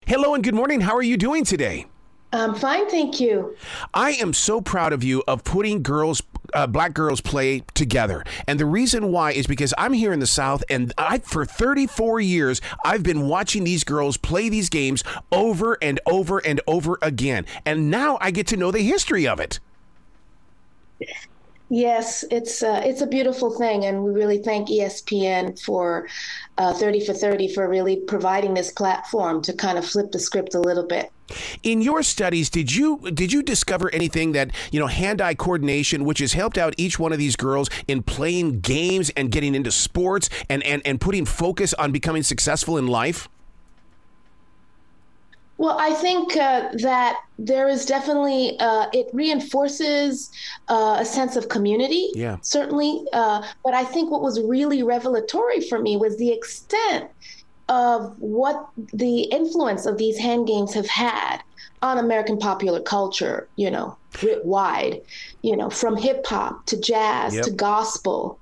Hello and good morning. How are you doing today? I'm fine, thank you. I am so proud of you of putting Black Girls Play together. And the reason why is because I'm here in the South, and for 34 years, I've been watching these girls play these games over and over and over again. And now I get to know the history of it. Yes, it's a beautiful thing, and we really thank ESPN for 30 for 30 for really providing this platform to kind of flip the script a little bit. In your studies, did you discover anything that, hand-eye coordination, which has helped out each one of these girls in playing games and getting into sports and putting focus on becoming successful in life? Well, I think that there is definitely, it reinforces a sense of community, certainly. But I think what was really revelatory for me was the extent of what the influence of these hand games have had on American popular culture, writ wide, from hip hop to jazz to gospel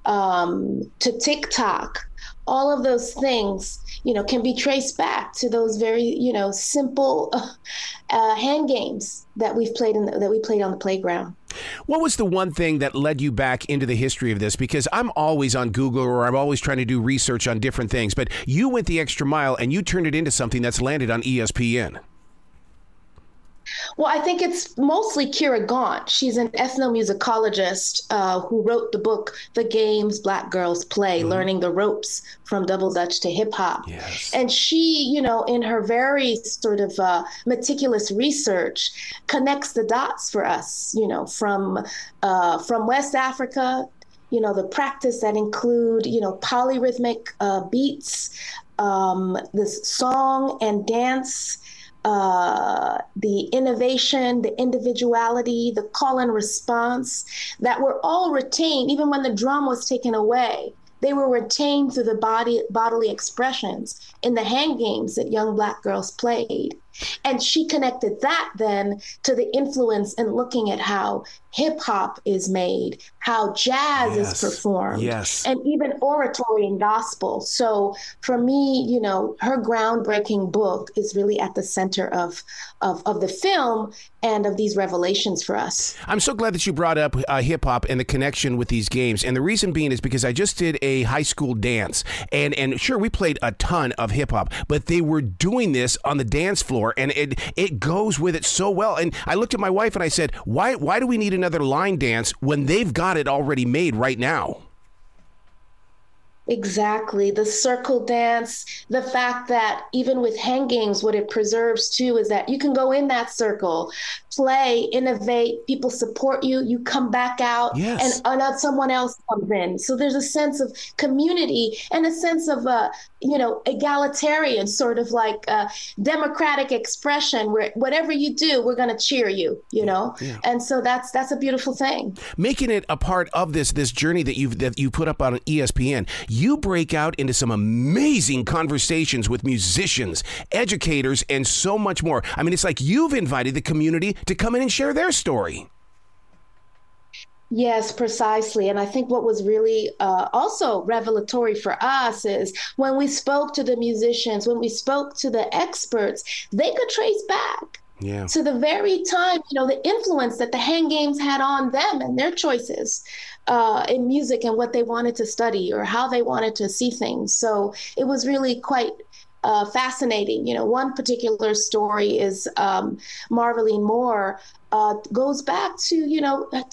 to TikTok. All of those things, can be traced back to those very, simple hand games that we played on the playground. What was the one thing that led you back into the history of this? Because I'm always on Google, or I'm always trying to do research on different things, but you went the extra mile and you turned it into something that's landed on ESPN. Well, I think it's mostly Kira Gaunt. She's an ethnomusicologist who wrote the book, The Games Black Girls Play, Learning the Ropes from Double Dutch to Hip Hop. Yes. And she, in her very sort of meticulous research, connects the dots for us, from West Africa, the practice that include, polyrhythmic beats, this song and dance, the innovation, the individuality, the call and response that were all retained, even when the drum was taken away. They were retained through the bodily expressions in the hand games that young Black girls played. And she connected that then to the influence in looking at how hip hop is made, how jazz is performed, and even oratory and gospel. So for me, her groundbreaking book is really at the center of the film and of these revelations for us. I'm so glad that you brought up hip hop and the connection with these games. And the reason being is because I just did a high school dance, and sure, we played a ton of hip hop, but they were doing this on the dance floor, and it goes with it so well. And I looked at my wife and I said, why do we need another line dance when they've got it already made right now? Exactly. The circle dance, the fact that even with hand games, what it preserves too is that you can go in that circle, play, innovate, people support you, you come back out, and someone else comes in. So there's a sense of community and a sense of, egalitarian, sort of like democratic expression where whatever you do, we're going to cheer you, And so that's a beautiful thing. Making it a part of this journey that you put up on ESPN, you break out into some amazing conversations with musicians, educators, and so much more. I mean, it's like you've invited the community to come in and share their story. Yes, precisely. And I think what was really also revelatory for us is when we spoke to the musicians, when we spoke to the experts, they could trace back to the very time, the influence that the hand games had on them and their choices in music and what they wanted to study or how they wanted to see things. So it was really quite fascinating. One particular story is Marveline Moore goes back to,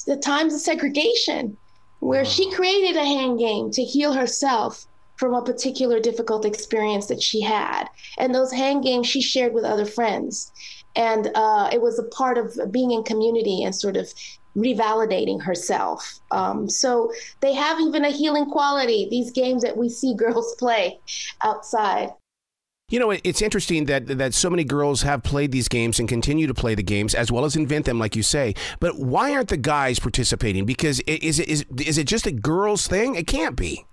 the times of segregation, where she created a hand game to heal herself from a particular difficult experience that she had. And those hand games she shared with other friends. And it was a part of being in community and sort of revalidating herself. So they have even a healing quality, these games that we see girls play outside. It's interesting that so many girls have played these games and continue to play the games as well as invent them, like you say. But why aren't the guys participating? Because is it just a girls thing? It can't be.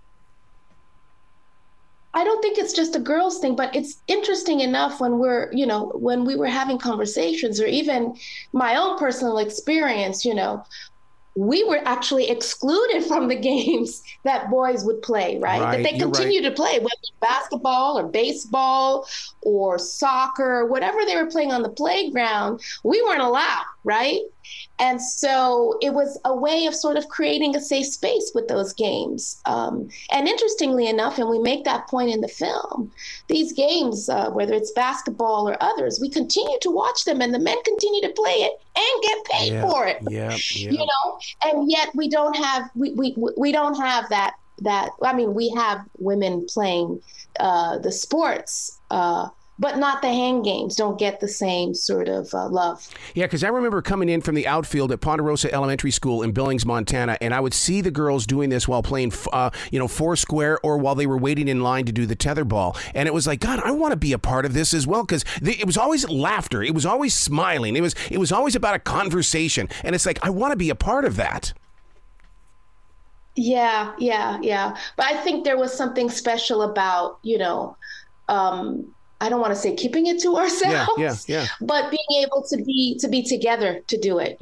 I don't think it's just a girls thing, but it's interesting enough when we were having conversations, or even my own personal experience, we were actually excluded from the games that boys would play, right? But they continue to play, whether it's basketball or baseball or soccer, whatever they were playing on the playground, we weren't allowed, right? And so it was a way of sort of creating a safe space with those games. And interestingly enough, and we make that point in the film, these games, whether it's basketball or others, we continue to watch them and the men continue to play it and get paid for it. You know, and yet we don't have that. I mean, we have women playing the sports, but not the hand games, don't get the same sort of love. Yeah, because I remember coming in from the outfield at Ponderosa Elementary School in Billings, Montana, and I would see the girls doing this while playing, foursquare, or while they were waiting in line to do the tetherball. And it was like, God, I want to be a part of this as well, because it was always laughter. It was always smiling. It was always about a conversation. And it's like, I want to be a part of that. Yeah. But I think there was something special about, I don't want to say keeping it to ourselves, but being able to be together to do it,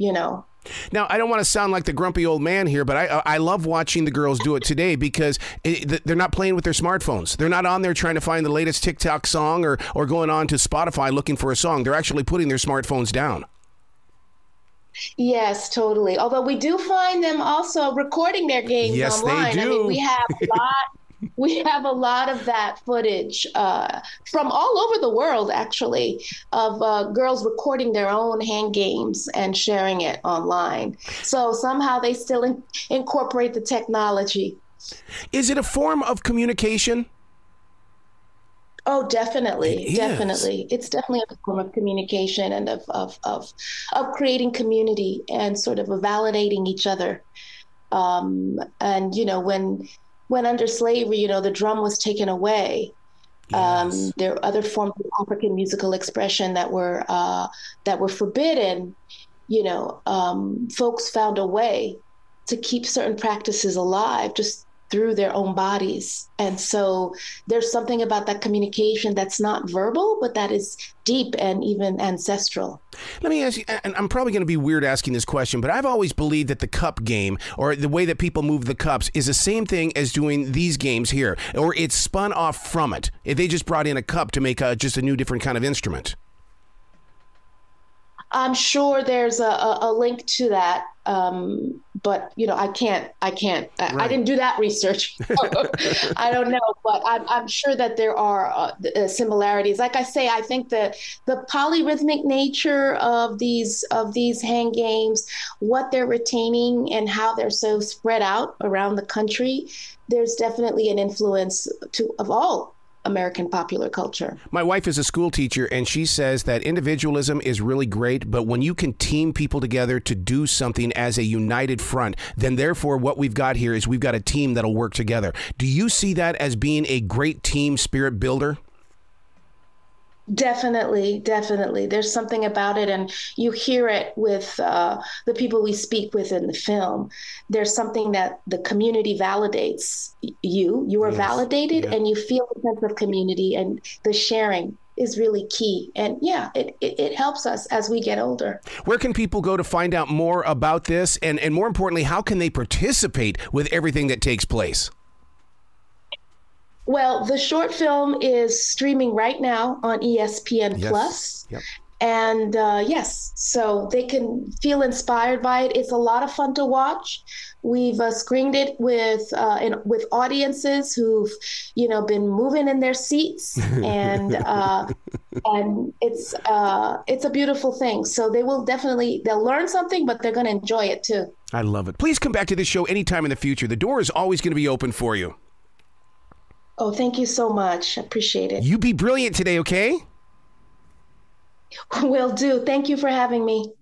Now, I don't want to sound like the grumpy old man here, but I love watching the girls do it today because they're not playing with their smartphones. They're not on there trying to find the latest TikTok song or going on to Spotify looking for a song. They're actually putting their smartphones down. Yes, totally. Although we do find them also recording their games online. They do. I mean, we have a lot of that footage from all over the world, actually, of girls recording their own hand games and sharing it online. So somehow they still incorporate the technology. Is it a form of communication? Oh, definitely. Definitely. It's definitely a form of communication and of creating community and sort of validating each other. And, when under slavery, the drum was taken away. There are other forms of African musical expression that were forbidden. Folks found a way to keep certain practices alive just through their own bodies. And so there's something about that communication that's not verbal, but that is deep and even ancestral. Let me ask you, and I'm probably going to be weird asking this question, but I've always believed that the cup game, or the way that people move the cups, is the same thing as doing these games here, or it's spun off from it. They just brought in a cup to make just a new, different kind of instrument. I'm sure there's a link to that. But, I can't, right. I didn't do that research. I don't know, but I'm sure that there are similarities. Like I say, I think the polyrhythmic nature of these hand games, what they're retaining and how they're so spread out around the country, there's definitely an influence of all American popular culture. My wife is a school teacher, and she says that individualism is really great, but when you can team people together to do something as a united front, then therefore what we've got here is we've got a team that'll work together. Do you see that as being a great team spirit builder? Definitely. There's something about it, and you hear it with the people we speak with in the film. There's something that the community validates you. You are validated, and you feel a sense of community, and the sharing is really key. And it helps us as we get older. Where can people go to find out more about this? And more importantly, how can they participate with everything that takes place? Well, the short film is streaming right now on ESPN Plus. Yep. And so they can feel inspired by it. It's a lot of fun to watch. We've screened it with audiences who've, been moving in their seats, and it's a beautiful thing. So they'll learn something, but they're going to enjoy it too. I love it. Please come back to this show anytime in the future. The door is always going to be open for you. Oh, thank you so much. I appreciate it. You be brilliant today, okay? Will do. Thank you for having me.